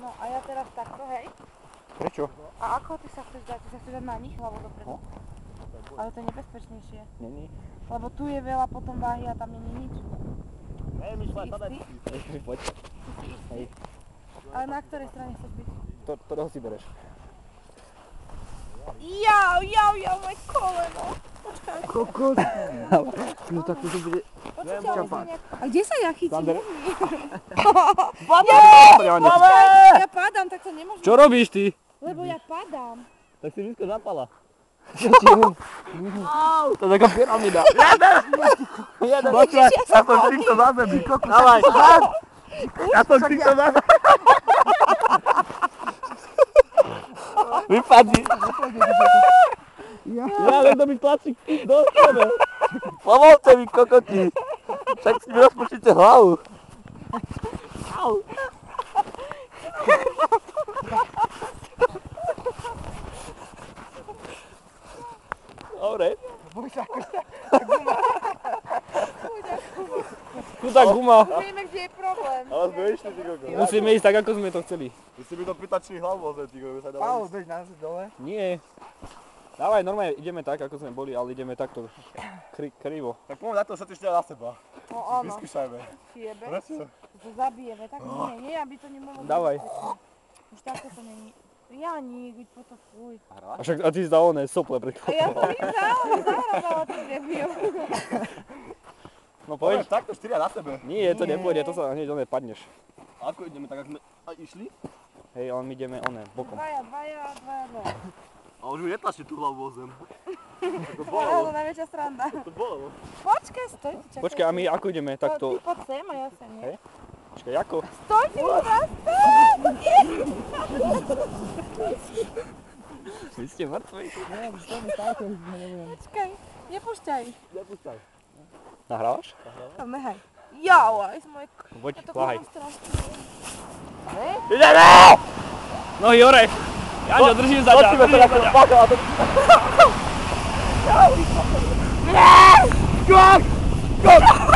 No a ja teraz takto, hej. Prečo? A ako ty sa chceš dať? Ty sa chceš dať na nich hlavou dopredu? No. Ale to je nebezpečnejšie. Není. Lebo tu je veľa potom váhy a tam nie je nič. Nemyšľaj, Si padaj. istý? Poď. Hej. Ale na ktorej strane chceš byť? Ktorého si bereš? Jau, moje koleno. Počkaj. Kokos. No tak to bude... Počkaj, ale nejak... A kde sa ja chytím? Sander. Ja padám, tak to nemôžem. Čo robíš ty? Lebo ja padám. Tak si vysko zapala. To je taká pyramida. Jeden! Počkaj, ja som týchto zázemí, kokos. Dávaj. Ja som týchto zázemí. Vypadni. Ja len to mi tlačí do sebe. Pomôžte mi, kokoti. Však si mi rozpočíte hlavu. Au. Dobre. Chudá guma. Vieme, kde je problém. Ale sme išli, ty kokos. Musíme ísť tak, ako sme to chceli. Ty si mi to pýtačný hlavu ozve, ty kokos. Paolo, bež nás dole. Nie. Dávaj, normálne ideme tak, ako sme boli, ale ideme takto krivo. Tak poďme na to, sa ty ešte na seba. No áno. Vyskúšajme. Jebe. Prečo? To zabijeme. Tak nie, aby to nemohlo byť. Dávaj. Už takto to není. Ja nie, byť potom fuj. A však a ty si dal oné sople pred A ja som im zahrávala to debil. No Poďme poď. takto, 4 na sebe. Nie, to nepôjde, to sa hneď oné padneš. Ako ideme, tak ako sme išli? Hej, ale my ideme oné, bokom. Dvaja. A už mi netlačí tú hlavu o zem. To To je najväčšia sranda. To bolo. Počkaj, stoj, ty čakaj. Počkaj, a my ako ideme? Ty Takto. poď sem a ja sem, nie? Hej. Počkaj, ako? Stoj, ty mi vás Vy ste mŕtvi. Počkaj, nepúšťaj. Nepúšťaj. Nahrávaš? Tam nehaj. Jau, aj z moje... Poď, Ja to váhaj. mám strašne. Ideme! Nohy hore! Janžo, držím za ťa. Počíme sa ako spáka a to... Skok! Skok!